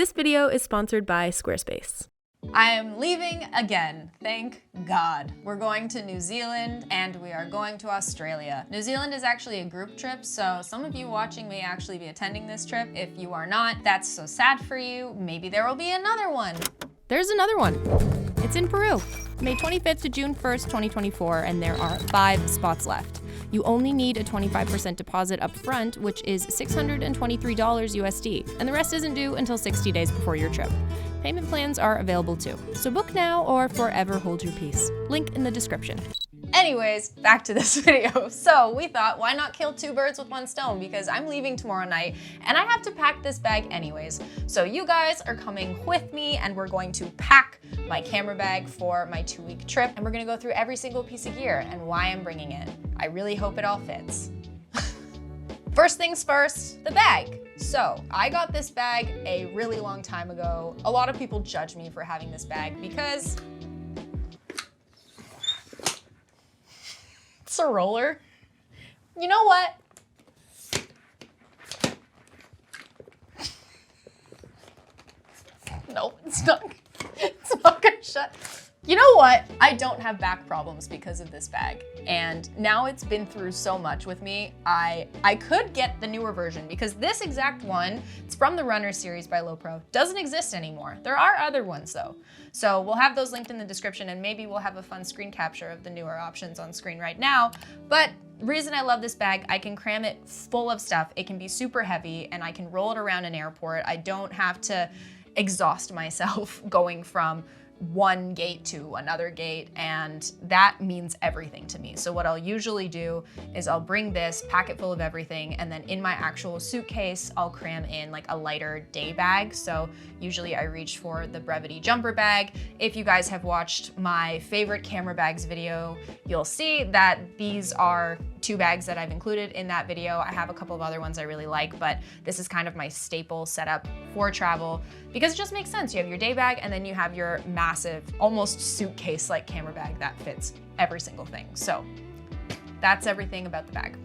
This video is sponsored by Squarespace. I am leaving again, thank God. We're going to New Zealand and we are going to Australia. New Zealand is actually a group trip, so some of you watching may actually be attending this trip. If you are not, that's so sad for you. Maybe there will be another one. There's another one. It's in Peru, May 25th to June 1st, 2024, and there are 5 spots left. You only need a 25% deposit up front, which is $623 USD, and the rest isn't due until 60 days before your trip. Payment plans are available too, so book now or forever hold your peace. Link in the description. Anyways, back to this video. So we thought, why not kill 2 birds with 1 stone? Because I'm leaving tomorrow night and I have to pack this bag anyways. So you guys are coming with me and we're going to pack my camera bag for my 2-week trip. And we're gonna go through every single piece of gear and why I'm bringing it. I really hope it all fits. First things first, the bag. So I got this bag a really long time ago. A lot of people judge me for having this bag because it's a roller. You know what? Nope, it's not gonna shut. You know what? I don't have back problems because of this bag. And now it's been through so much with me, I could get the newer version because this exact one, it's from the Runner series by Lowepro, doesn't exist anymore. There are other ones though. So we'll have those linked in the description and maybe we'll have a fun screen capture of the newer options on screen right now. But the reason I love this bag, I can cram it full of stuff. It can be super heavy and I can roll it around an airport. I don't have to exhaust myself going from one gate to another gate, and that means everything to me. So what I'll usually do is I'll bring this, pack it full of everything, and then in my actual suitcase, I'll cram in like a lighter day bag. So usually I reach for the Brevity jumper bag. If you guys have watched my favorite camera bags video, you'll see that these are 2 bags that I've included in that video. I have a couple of other ones I really like, but this is kind of my staple setup for travel because it just makes sense. You have your day bag and then you have your massive, almost suitcase-like camera bag that fits every single thing. So that's everything about the bag.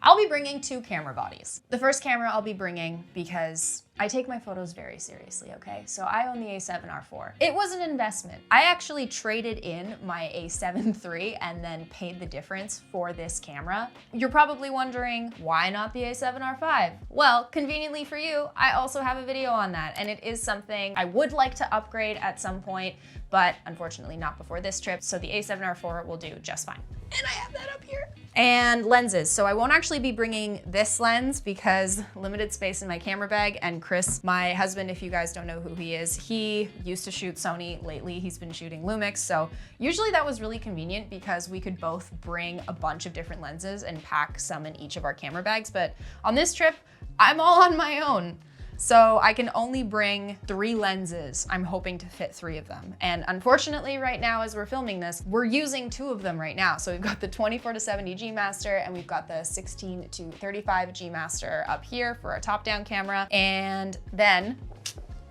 I'll be bringing 2 camera bodies. The first camera I'll be bringing because I take my photos very seriously, okay? So I own the A7R IV. It was an investment. I actually traded in my A7 III and then paid the difference for this camera. You're probably wondering, why not the A7R V? Well, conveniently for you, I also have a video on that, and it is something I would like to upgrade at some point, but unfortunately not before this trip, so the A7R IV will do just fine. And I have that up here. And lenses. So I won't actually be bringing this lens because limited space in my camera bag, and Chris, my husband, if you guys don't know who he is, he used to shoot Sony. Lately, he's been shooting Lumix. So usually that was really convenient because we could both bring a bunch of different lenses and pack some in each of our camera bags. But on this trip, I'm all on my own. So I can only bring 3 lenses. I'm hoping to fit 3 of them. And unfortunately right now as we're filming this, we're using 2 of them right now. So we've got the 24-70 G Master and we've got the 16-35 G Master up here for our top-down camera. And then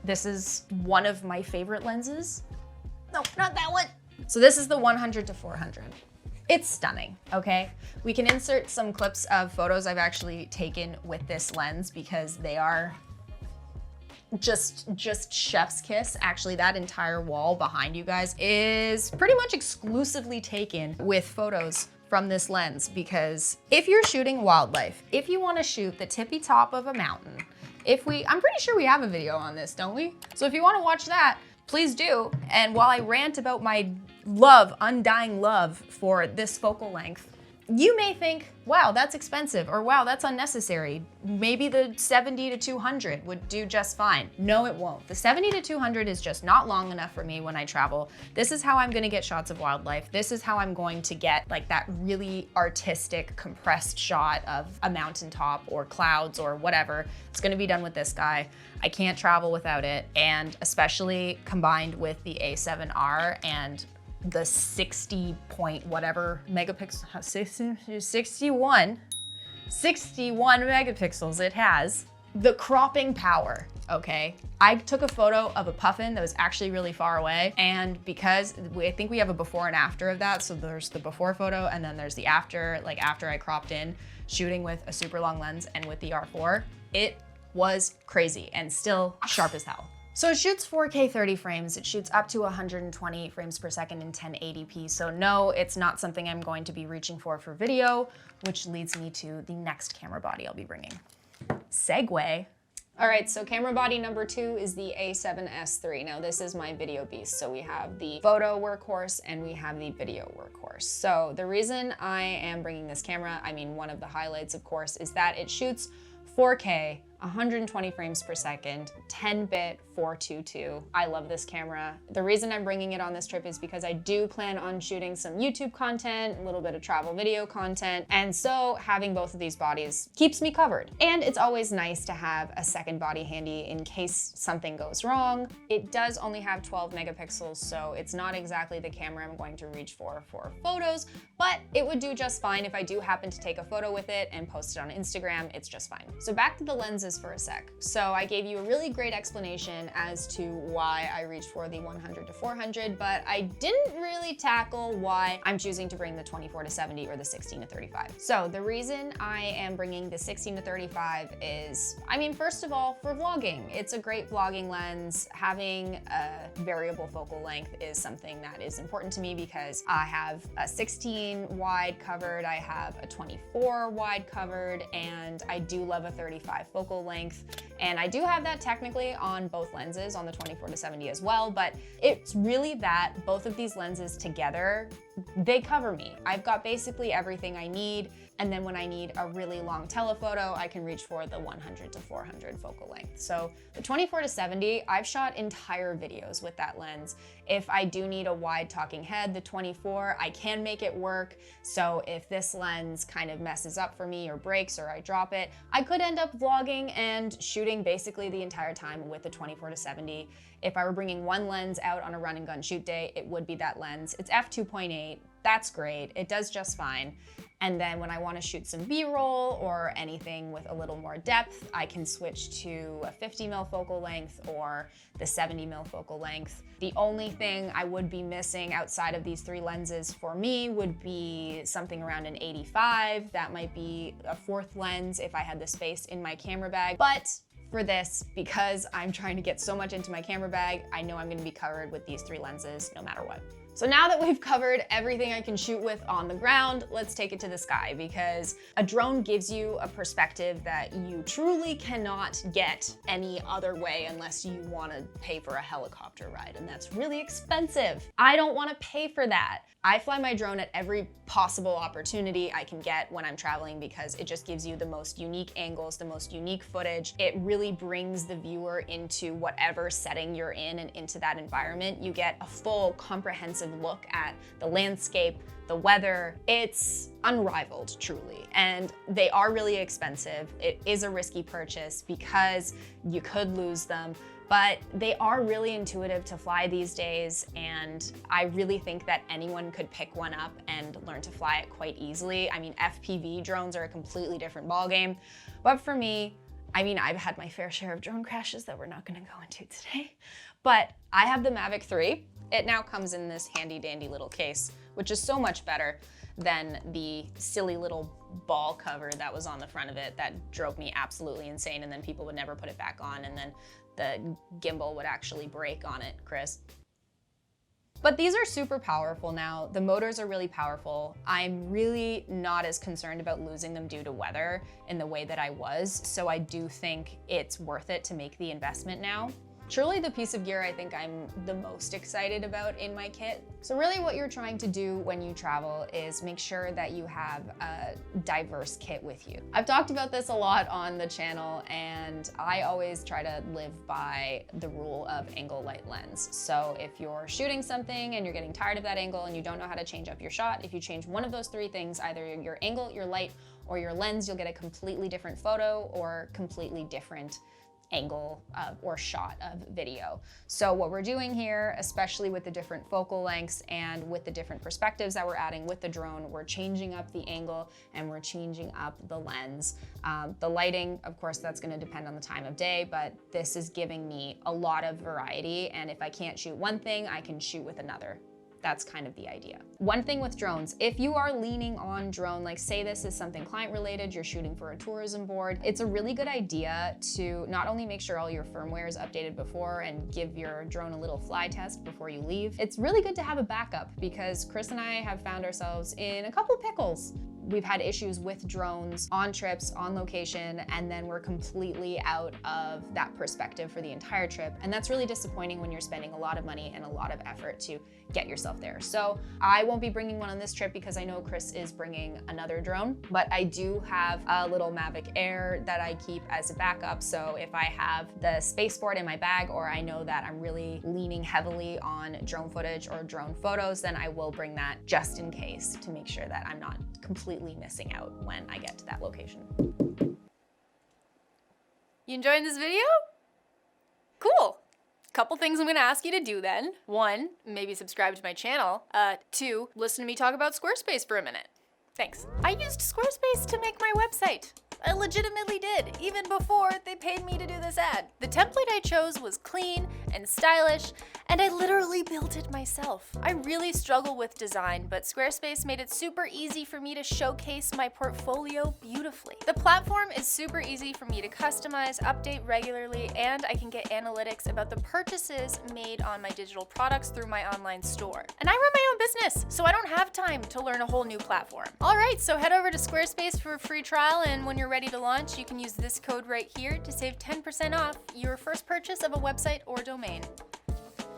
this is one of my favorite lenses. No, not that one. So this is the 100-400. It's stunning, okay? We can insert some clips of photos I've actually taken with this lens because they are just chef's kiss. Actually, that entire wall behind you guys is pretty much exclusively taken with photos from this lens because if you're shooting wildlife, if you want to shoot the tippy top of a mountain, I'm pretty sure we have a video on this, don't we? So if you want to watch that, please do. And while I rant about my undying love for this focal length, you may think, wow, that's expensive, or wow, that's unnecessary. Maybe the 70-200 would do just fine. No, it won't. The 70-200 is just not long enough for me when I travel. This is how I'm gonna get shots of wildlife. This is how I'm going to get like that really artistic compressed shot of a mountaintop or clouds or whatever. It's gonna be done with this guy. I can't travel without it. And especially combined with the A7R and the 60 point whatever megapixel, 61 megapixels it has. The cropping power, okay? I took a photo of a puffin that was actually really far away, and because I think we have a before and after of that, so there's the before photo and then there's the after, like after I cropped in, shooting with a super long lens and with the R4, it was crazy and still sharp as hell. So it shoots 4K 30 frames. It shoots up to 120 frames per second in 1080p. So no, it's not something I'm going to be reaching for video, which leads me to the next camera body I'll be bringing. Segue. All right, so camera body number 2 is the A7S III. Now this is my video beast. So we have the photo workhorse and we have the video workhorse. So the reason I am bringing this camera, I mean, one of the highlights of course, is that it shoots 4K, 120 frames per second, 10-bit 422. I love this camera. The reason I'm bringing it on this trip is because I do plan on shooting some YouTube content, a little bit of travel video content, and so having both of these bodies keeps me covered. And it's always nice to have a second body handy in case something goes wrong. It does only have 12 megapixels, so it's not exactly the camera I'm going to reach for photos, but it would do just fine if I do happen to take a photo with it and post it on Instagram. It's just fine. So back to the lenses for a sec. So I gave you a really great explanation as to why I reached for the 100 to 400, but I didn't really tackle why I'm choosing to bring the 24 to 70 or the 16 to 35. So the reason I am bringing the 16 to 35 is, I mean, first of all, for vlogging. It's a great vlogging lens. Having a variable focal length is something that is important to me because I have a 16 wide covered, I have a 24 wide covered, and I do love a 35 focal length. And I do have that technically on both lenses, on the 24 to 70 as well, but it's really that both of these lenses together, they cover me. I've got basically everything I need. And then when I need a really long telephoto, I can reach for the 100 to 400 focal length. So the 24 to 70, I've shot entire videos with that lens. If I do need a wide talking head, the 24, I can make it work. So if this lens kind of messes up for me or breaks or I drop it, I could end up vlogging and shooting basically the entire time with the 24 to 70. If I were bringing one lens out on a run and gun shoot day, it would be that lens. It's f2.8, that's great, it does just fine. And then when I want to shoot some B-roll or anything with a little more depth, I can switch to a 50mm focal length or the 70mm focal length. The only thing I would be missing outside of these three lenses for me would be something around an 85. That might be a fourth lens if I had the space in my camera bag. But for this, because I'm trying to get so much into my camera bag, I know I'm going to be covered with these three lenses no matter what. So now that we've covered everything I can shoot with on the ground, let's take it to the sky, because a drone gives you a perspective that you truly cannot get any other way unless you want to pay for a helicopter ride, and that's really expensive. I don't want to pay for that. I fly my drone at every possible opportunity I can get when I'm traveling because it just gives you the most unique angles, the most unique footage. It really brings the viewer into whatever setting you're in and into that environment. You get a full comprehensive look at the landscape, the weather. It's unrivaled, truly. And they are really expensive. It is a risky purchase because you could lose them, but they are really intuitive to fly these days, and I really think that anyone could pick one up and learn to fly it quite easily. I mean, FPV drones are a completely different ballgame, but for me, I mean, I've had my fair share of drone crashes that we're not gonna go into today, but I have the Mavic 3. It now comes in this handy dandy little case, which is so much better than the silly little ball cover that was on the front of it that drove me absolutely insane, and then people would never put it back on, and then the gimbal would actually break on it, Chris. But these are super powerful now. The motors are really powerful. I'm really not as concerned about losing them due to weather in the way that I was, so I do think it's worth it to make the investment now. Truly the piece of gear I think I'm the most excited about in my kit. So really what you're trying to do when you travel is make sure that you have a diverse kit with you. I've talked about this a lot on the channel, and I always try to live by the rule of angle, light, lens. So if you're shooting something and you're getting tired of that angle and you don't know how to change up your shot, if you change one of those three things, either your angle, your light, or your lens, you'll get a completely different photo or completely different angle or shot of video. So what we're doing here, especially with the different focal lengths and with the different perspectives that we're adding with the drone, we're changing up the angle and we're changing up the lens. The lighting, of course, that's going to depend on the time of day, but this is giving me a lot of variety, and if I can't shoot one thing, I can shoot with another. that's kind of the idea. One thing with drones, if you are leaning on drone, like say this is something client related, you're shooting for a tourism board, it's a really good idea to not only make sure all your firmware is updated before and give your drone a little fly test before you leave. It's really good to have a backup because Chris and I have found ourselves in a couple pickles. We've had issues with drones on trips, on location, and then we're completely out of that perspective for the entire trip. And that's really disappointing when you're spending a lot of money and a lot of effort to get yourself there. So I won't be bringing one on this trip because I know Chris is bringing another drone, but I do have a little Mavic Air that I keep as a backup. So if I have the space for it in my bag, or I know that I'm really leaning heavily on drone footage or drone photos, then I will bring that just in case to make sure that I'm not completely missing out when I get to that location. You enjoying this video? Cool. Couple things I'm gonna ask you to do then. 1, maybe subscribe to my channel. 2, listen to me talk about Squarespace for a minute. Thanks. I used Squarespace to make my website. I legitimately did, even before they paid me to do this ad. The template I chose was clean and stylish, and I literally built it myself. I really struggle with design, but Squarespace made it super easy for me to showcase my portfolio beautifully. The platform is super easy for me to customize, update regularly, and I can get analytics about the purchases made on my digital products through my online store. And I run my own business, so I don't have time to learn a whole new platform. All right, so head over to Squarespace for a free trial, and when you're ready to launch, you can use this code right here to save 10% off your first purchase of a website or domain.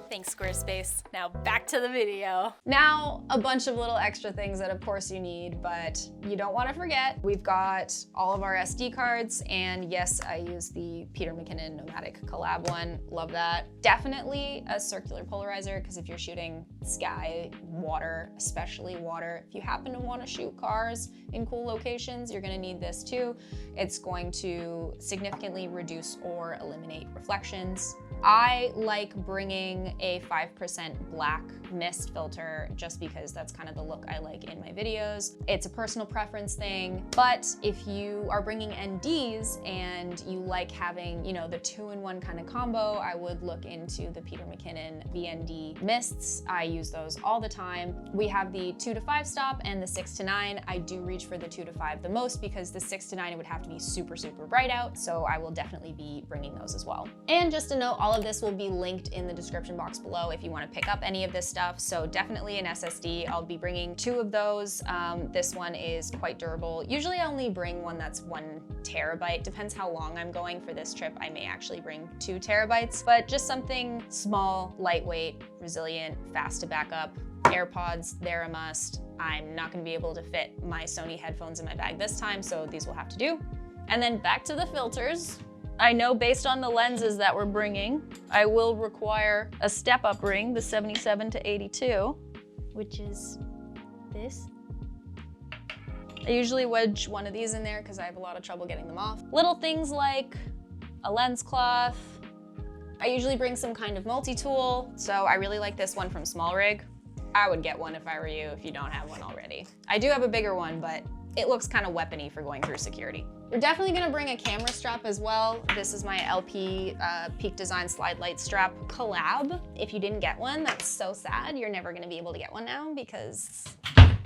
Thanks, Squarespace. Now back to the video. Now, a bunch of little extra things that of course you need, but you don't want to forget. We've got all of our SD cards, and yes, I use the Peter Mckinnon Nomadic collab one. Love that. Definitely a circular polarizer, because if you're shooting sky, water, especially water, if you happen to want to shoot cars in cool locations, you're going to need this too. It's going to significantly reduce or eliminate reflections. I like bringing a 5% black mist filter just because that's kind of the look I like in my videos. It's a personal preference thing, but if you are bringing NDs and you like having, you know, the 2-in-1 kind of combo, I would look into the Peter Mckinnon VND mists. I use those all the time. We have the 2 to 5 stop and the 6 to 9. I do reach for the 2 to 5 the most because the 6 to 9 it would have to be super, super bright out, so I will definitely be bringing those as well. And just to note, all of this will be linked in the description box below if you want to pick up any of this stuff. So definitely an SSD. I'll be bringing 2 of those. This one is quite durable. Usually I only bring one that's 1 terabyte. Depends how long I'm going for this trip. I may actually bring 2 terabytes, but just something small, lightweight, resilient, fast to back up. AirPods, they're a must. I'm not going to be able to fit my Sony headphones in my bag this time, so these will have to do. And then back to the filters. I know based on the lenses that we're bringing, I will require a step-up ring, the 77 to 82, which is this. I usually wedge one of these in there because I have a lot of trouble getting them off. Little things like a lens cloth. I usually bring some kind of multi-tool, so I really like this one from Small Rig. I would get one if I were you if you don't have one already. I do have a bigger one, but it looks kind of weapony for going through security. We're definitely gonna bring a camera strap as well. This is my LP Peak Design Slide Light Strap collab. If you didn't get one, that's so sad. You're never gonna be able to get one now because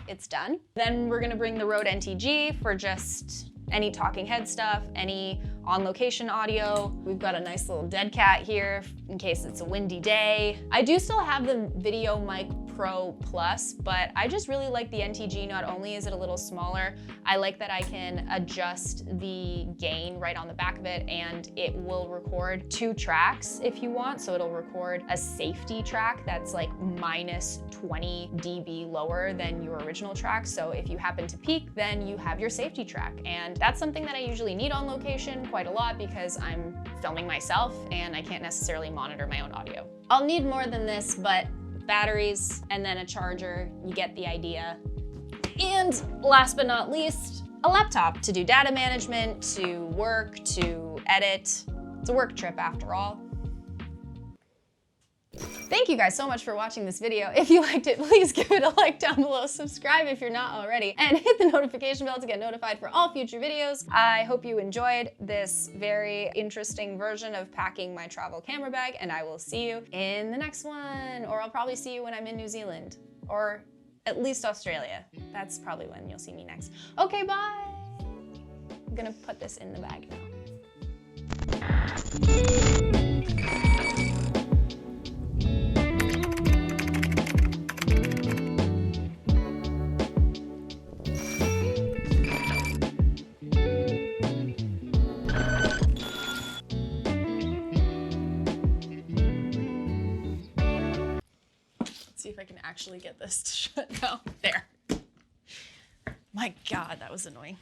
it's done. Then we're gonna bring the Rode NTG for just any talking head stuff, any on-location audio. We've got a nice little dead cat here in case it's a windy day. I do still have the Video Mic Pro Plus, but I just really like the NTG. Not only is it a little smaller, I like that I can adjust the gain right on the back of it, and it will record 2 tracks if you want. So it'll record a safety track that's like minus 20 dB lower than your original track. So if you happen to peak, then you have your safety track. And that's something that I usually need on location quite a lot because I'm filming myself and I can't necessarily monitor my own audio. I'll need more than this, but batteries and then a charger, you get the idea. And last but not least, a laptop to do data management, to work, to edit. It's a work trip after all. Thank you guys so much for watching this video. If you liked it, please give it a like down below, subscribe if you're not already, and hit the notification bell to get notified for all future videos. I hope you enjoyed this very interesting version of packing my travel camera bag, and I will see you in the next one, or I'll probably see you when I'm in New Zealand. or at least Australia. That's probably when you'll see me next. Okay, bye. I'm gonna put this in the bag now. See if I can actually get this to shut now. There. My God, that was annoying.